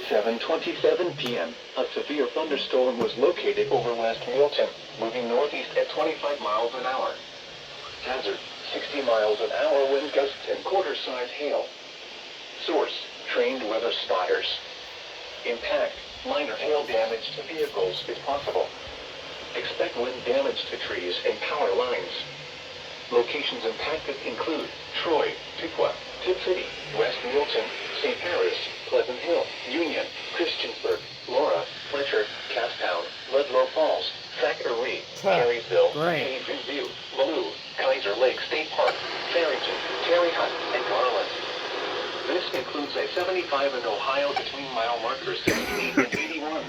7:27 p.m., a severe thunderstorm was located over West Milton, moving northeast at 25 miles an hour. Hazard, 60 miles an hour wind gusts and quarter-size hail. Source, trained weather spotters. Impact, minor hail damage to vehicles if possible. Expect wind damage to trees and power lines. Locations impacted include Troy, Piqua, Tip City, West Milton, St. Paris, Pleasant Hill, Union, Christiansburg, Laura, Fletcher, Casttown, Ludlow Falls, Thackeray, Carysville, Haven View, Malou, Kaiser Lake State Park, Farrington, Terre Haute, and Garland. This includes a 75 in Ohio between mile markers 68 and 81.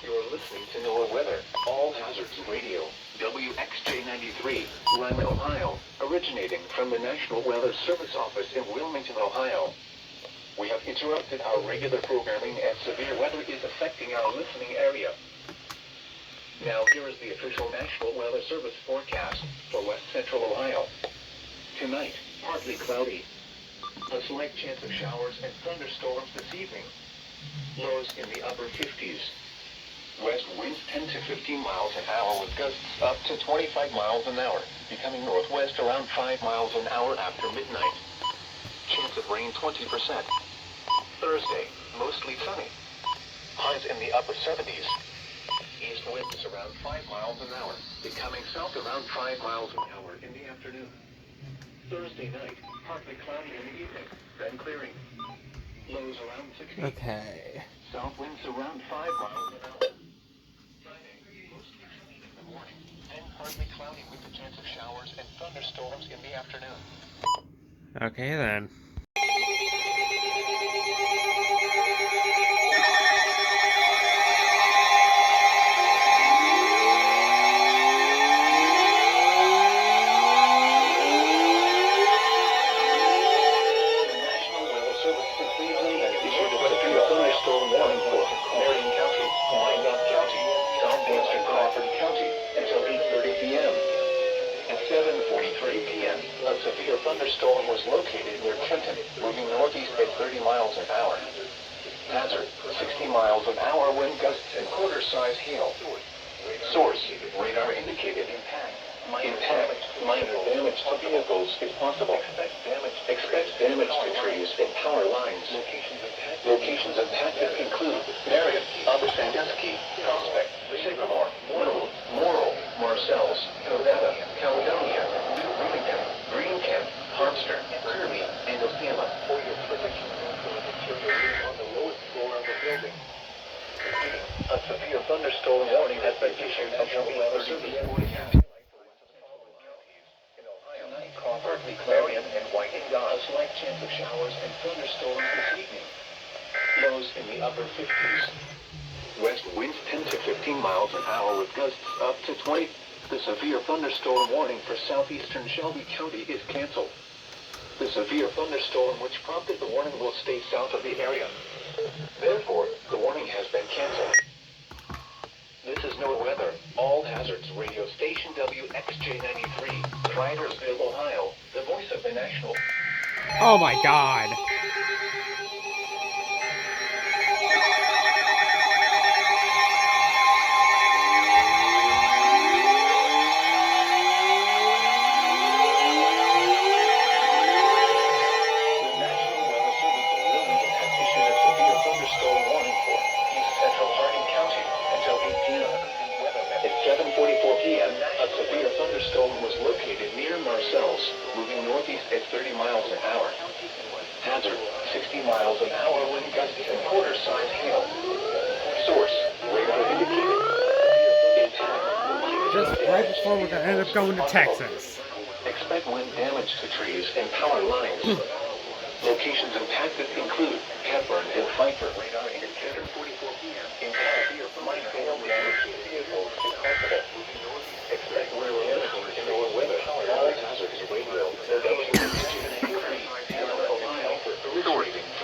You're listening to NOAA Weather, All Hazards Radio, WXJ93, Lima, Ohio, originating from the National Weather Service Office in Wilmington, Ohio. We have interrupted our regular programming as severe weather is affecting our listening area. Now here is the official National Weather Service forecast for West Central Ohio. Tonight, partly cloudy. A slight chance of showers and thunderstorms this evening. Lows in the upper 50s. West winds 10 to 15 miles an hour with gusts up to 25 miles an hour, becoming northwest around 5 miles an hour after midnight. Chance of rain 20%. Thursday, mostly sunny. Highs in the upper 70s. East winds around 5 miles an hour, becoming south around 5 miles an hour in the afternoon. Thursday night, partly cloudy in the evening, then clearing. Lows around 60. Okay. South winds around 5 miles an hour. Friday, mostly sunny in the morning, then partly cloudy with a chance of showers and thunderstorms in the afternoon. Okay then. Thunderstorm was located near Trenton, moving northeast at 30 miles an hour. Hazard, 60 miles an hour wind gusts and quarter-size hail. Source, radar indicated impact. Minor damage to vehicles if possible. Expect damage to trees and power lines. Locations impacted include Marion, Upper Sandusky, Prospect, Sycamore, Morrill, Marcells, Covetta, Caledonia, New Bloomington, Greencamp, Harmster, Kirby, and Osceola. For your protection, interior on the lowest floor of the building. A severe thunderstorm warning has been issued at the Weather Service forecast. Partly cloudy and white and a slight chance of showers and thunderstorms this evening. Lows in the upper 50s. West winds 10 to 15 miles an hour with gusts up to 20. The severe thunderstorm warning for southeastern Shelby County is canceled. The severe thunderstorm which prompted the warning will stay south of the area. Therefore, the warning has been canceled. This is NOAA Weather, All Hazards Radio Station WXJ93, Cridersville, Ohio, the voice of the national... Oh my god. Moving northeast at 30 miles an hour. Hazard, 60 miles an hour wind gusts and quarter-size hail. Source, radar indicated. Just right before we're gonna end up going to Texas. Expect wind damage to trees and power lines. Locations impacted include Hepburn and Pfeiffer. Radar indicator 44 p.m. Impact minor hail damage to vehicles if possible. Expect wind damage in NOAA Weather. All hazards radio.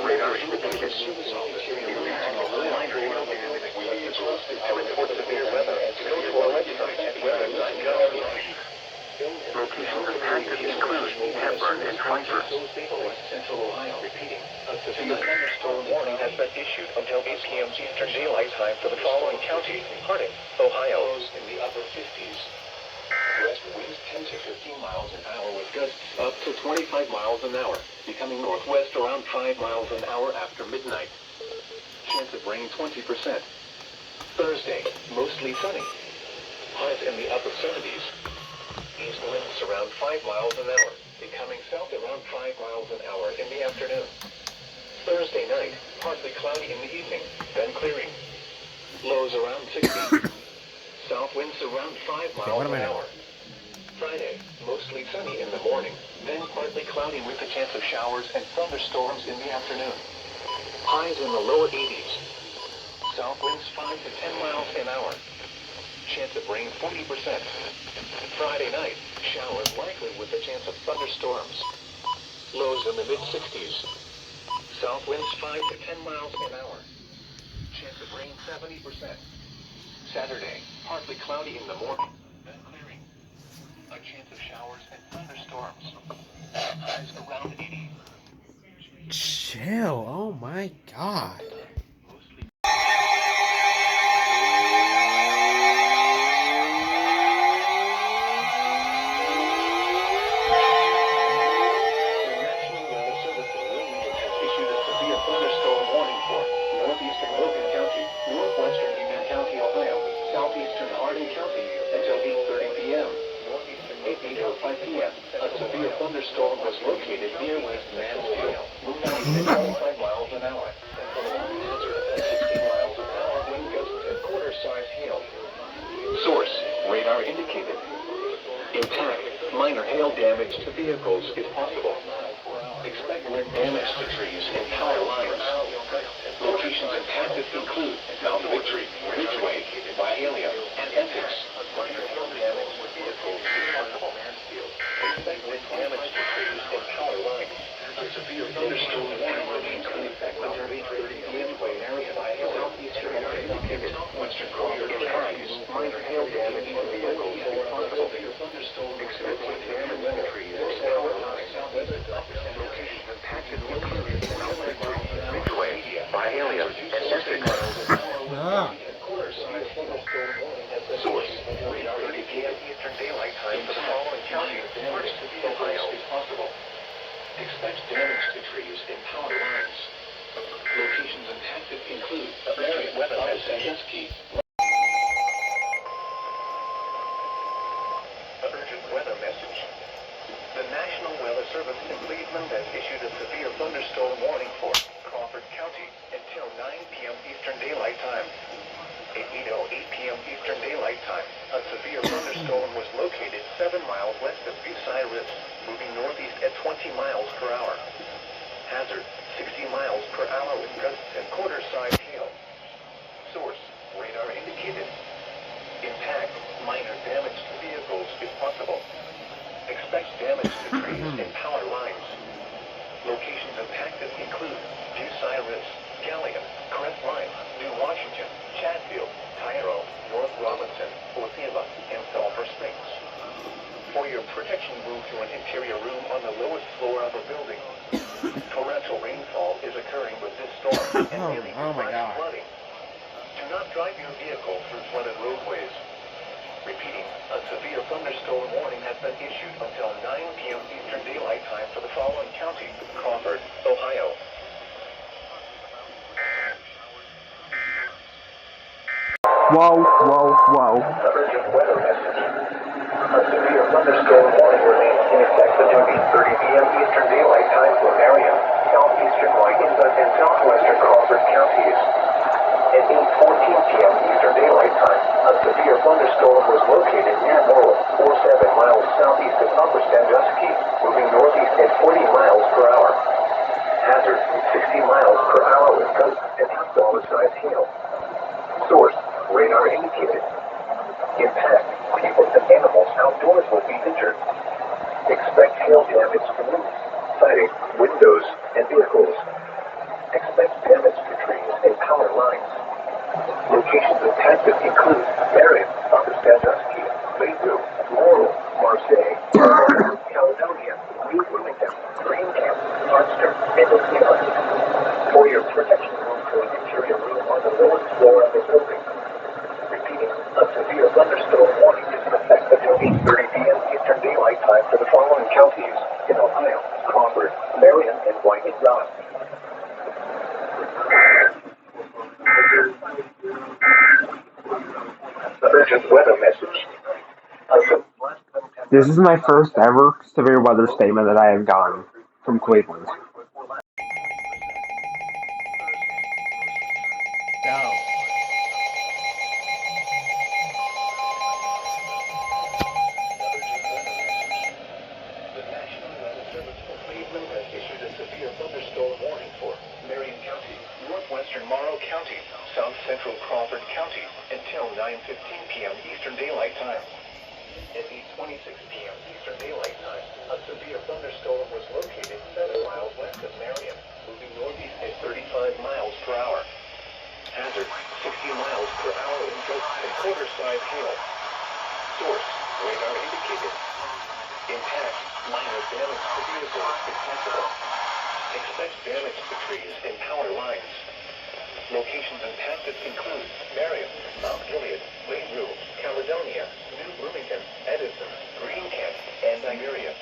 Radar indicated service office. Minor hail damage. We have interrupted to report severe weather and to go to our website at weather.gov. Locations impacted include Washburn and Frankfurt. Central Ohio. Repeating. A severe thunderstorm warning has been issued until 8 p.m. Eastern Daylight Time for the following counties: Harding, Ohio. In the upper 50s. West winds 10 to 15 miles an hour with gusts up to 25 miles an hour, becoming northwest around 5 miles an hour after midnight. Chance of rain 20%. Thursday, mostly sunny. Highs in the upper 70s. East winds around 5 miles an hour, becoming south around 5 miles an hour in the afternoon. Thursday night, partly cloudy in the evening, then clearing. Lows around 60. South winds around 5 miles an hour. Friday, mostly sunny in the morning, then partly cloudy with a chance of showers and thunderstorms in the afternoon. Highs in the lower 80s. South winds 5 to 10 miles an hour. Chance of rain 40%. Friday night, showers likely with a chance of thunderstorms. Lows in the mid-60s. South winds 5 to 10 miles an hour. Chance of rain 70%. Saturday, partly cloudy in the morning, then clearing. A chance of showers and thunderstorms. Highs around 80. Chill. Oh my god. Mostly. The National Weather Service in Wilmington has issued a severe thunderstorm warning for northeastern Logan County, northwestern Union County, Ohio, southeastern Hardin County until 8:30 p.m. 8:05 p.m. A severe thunderstorm was located near West Mansfield, moving at 25 miles an hour. Hazard at 60 miles an hour, wind gusts and quarter-size hail. Source: radar indicated. Impact: minor hail damage to vehicles if possible. Expect wind damage to trees and power lines. Locations impacted include Mount Victory, Ridgeway, Byhalia, and Essex. Minor hail damage to vehicles if possible. Expect wind damage to trees and power lines. A severe thunderstorm warning remains in effect until 8:30 p.m. area by southeastern and southwestern Colorado counties. Minor hail damage to vehicles if possible. Expect wind damage to trees and power lines. Locations impacted include Mount Victory, Ridgeway, Byhalia, and Essex. Quarter-size thunderstorm warning has been source: 8:30 p.m. Eastern Daylight Time for the following counties: Harding, Ohio, if possible. Expect damage to trees and power lines. Locations impacted include urgent weather message. Urgent weather message. The National Weather Service in Cleveland has issued a severe thunderstorm warning for Crawford County until 9 p.m. Eastern Daylight Time. At 8:08 p.m. Eastern Daylight Time, a severe thunderstorm was located 7 miles west of Bucyrus Rift, moving northeast at 20 miles per hour. Hazard: 60 miles per hour with gusts and quarter-size hail. Source: radar indicated. Impact: minor damage to vehicles if possible. Expect damage to trees and power lines. Locations impacted include Bucyrus, Gallion, Crestline, New Washington, Chatfield, Tyro, North Robinson, Osceola, and Sulphur Springs. For your protection, move to an interior room on the lowest floor of a building. Torrential rainfall is occurring with this storm and may lead to flash flooding. Do not drive your vehicle through flooded roadways. Repeating, a severe thunderstorm warning has been issued until 9 p.m. Eastern Daylight Time for the following county: Crawford, Ohio. Whoa, whoa, whoa. Urgent weather message. A severe thunderstorm warning remains in effect until 8:30 p.m. Eastern Daylight Time for area, southeastern Wyandot, and southwestern Crawford counties. At 8:14 p.m. Eastern Daylight Time, a severe thunderstorm was located near Morrill, 47 miles southeast of Upper Sandusky, moving northeast at 40 miles per hour. Hazard: 60 miles per hour with gusts and dollar-sized hail. Source: radar indicated. Impact: people and animals outdoors will be injured. Expect hail damage to roofs, siding, windows, and vehicles. Expect damage to trees and power lines. Locations impacted include Marion, Upper Sandusky, Lakeville, Laurel, Marseille, Caledonia, New Bloomington, Green Camp, Monster, and Oakland. For your protection, move to an interior room on the lowest floor of the building. Repeating, a severe thunderstorm warning is in effect until 8:30 p.m. Eastern Daylight Time for the following counties in Ohio: Crawford, Marion, and White-Rock. Urgent weather message. This is my first ever severe weather statement that I have gotten from Cleveland. Go. The National Weather Service for Cleveland has issued a severe thunderstorm warning for Marion County, northwestern Morrow County, south central Crawford County until 9:15 p.m. Eastern Daylight Time. At 8:26 p.m. Eastern Daylight Time, a severe thunderstorm was located 7 miles west of Marion, moving northeast at 35 miles per hour. Hazard, 60 miles per hour in gusts and quarter-size hail. Source, radar indicated. Impact, minor damage to vehicles if possible. Expect damage to trees and power lines. Locations impacted include Marion, Mount Gilead, Lakeview, Caledonia, New Bloomington, Edison, Green Camp, and Iberia.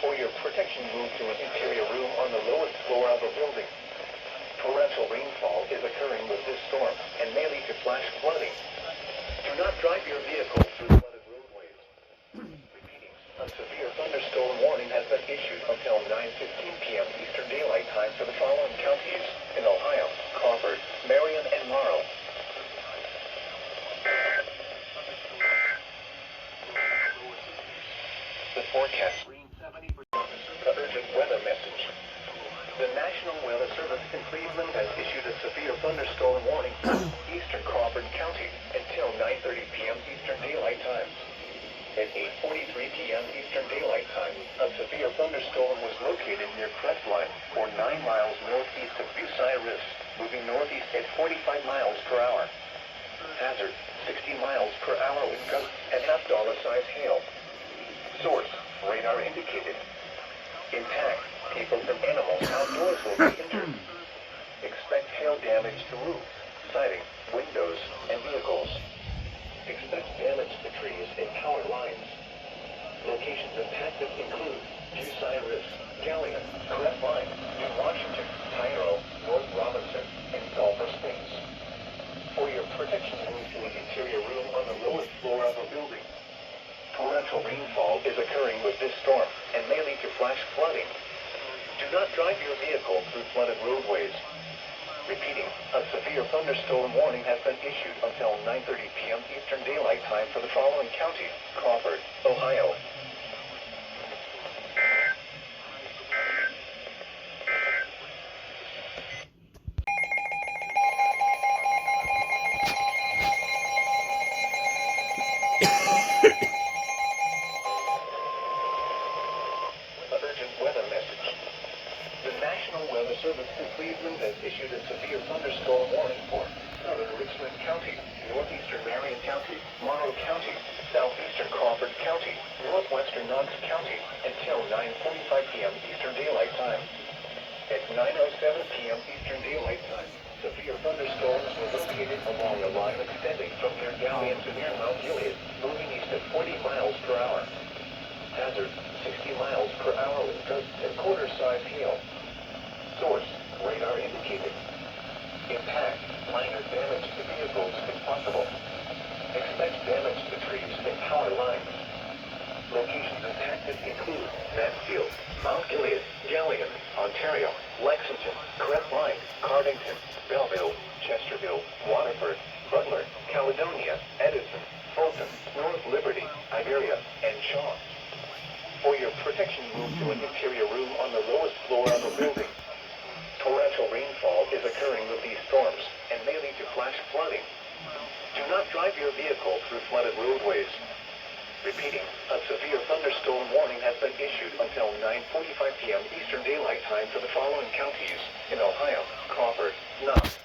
For your protection, move to an interior room on the lowest floor of a building. Torrential rainfall is occurring with this storm and may lead to flash flooding. Do not drive your vehicle through flooded roadways. Repeating, a severe thunderstorm warning has been issued until 9:15 p.m. Eastern Daylight Time for the following counties in Ohio: Crawford, Marion, and Morrow. The forecast. The urgent weather message. The National Weather Service in Cleveland has issued a severe thunderstorm warning for eastern Crawford County until 9:30 p.m. Eastern Daylight Time. At 8:43 p.m. Eastern Daylight Time, a severe thunderstorm was located near Crestline, or 9 miles northeast of Bucyrus, moving northeast at 45 miles per hour. Hazard, 60 miles per hour with gusts and half-dollar-size hail. Source, radar indicated. Impact, people and animals outdoors will be injured. Expect hail damage to roofs, siding, windows, and vehicles. Expect damage to trees and power lines. Locations impacted include Bucyrus, Galion, Crestline, New Washington, Tyrell, North Robinson, and Sulphur Springs. For your protection, move to an interior room on the lowest floor of a building. Torrential rainfall is occurring with this storm and may lead to flash flooding. Do not drive your vehicle through flooded roadways. Repeating, a severe thunderstorm warning has been issued until 9:30 p.m. Eastern Daylight Time for the following counties: Crawford, Ohio. Urgent weather message. The National Weather Service in Cleveland has issued a severe thunderstorm warning for southern Richland County, northeastern Marion County, Morrow County, southeastern Crawford County, northwestern Knox County until 9:45 p.m. Eastern Daylight Time. At 9:07 p.m. Eastern Daylight Time, severe thunderstorms were located along a line extending from near Galion to near Mount Gilead, moving east at 40 miles per hour. Hazard, 60 miles per hour with gusts and quarter-size hail. Source, radar indicated. Impact, minor damage to vehicles if possible. Expect damage to trees and power lines. Locations impacted include Mansfield, Mount Gilead, Galion, Ontario, Lexington, Crestline, Cardington, Belleville, Chesterville, Waterford, Butler, Caledonia, Edison, Fulton, North Liberty, Iberia, and Shaw. For your protection, move to an interior room on the lowest floor of a building. Torrential rainfall is occurring with these storms and may lead to flash flooding. Do not drive your vehicle through flooded roadways. Repeating, a severe thunderstorm warning has been issued until 9:45 p.m. Eastern Daylight Time for the following counties in Ohio: Crawford, Knox,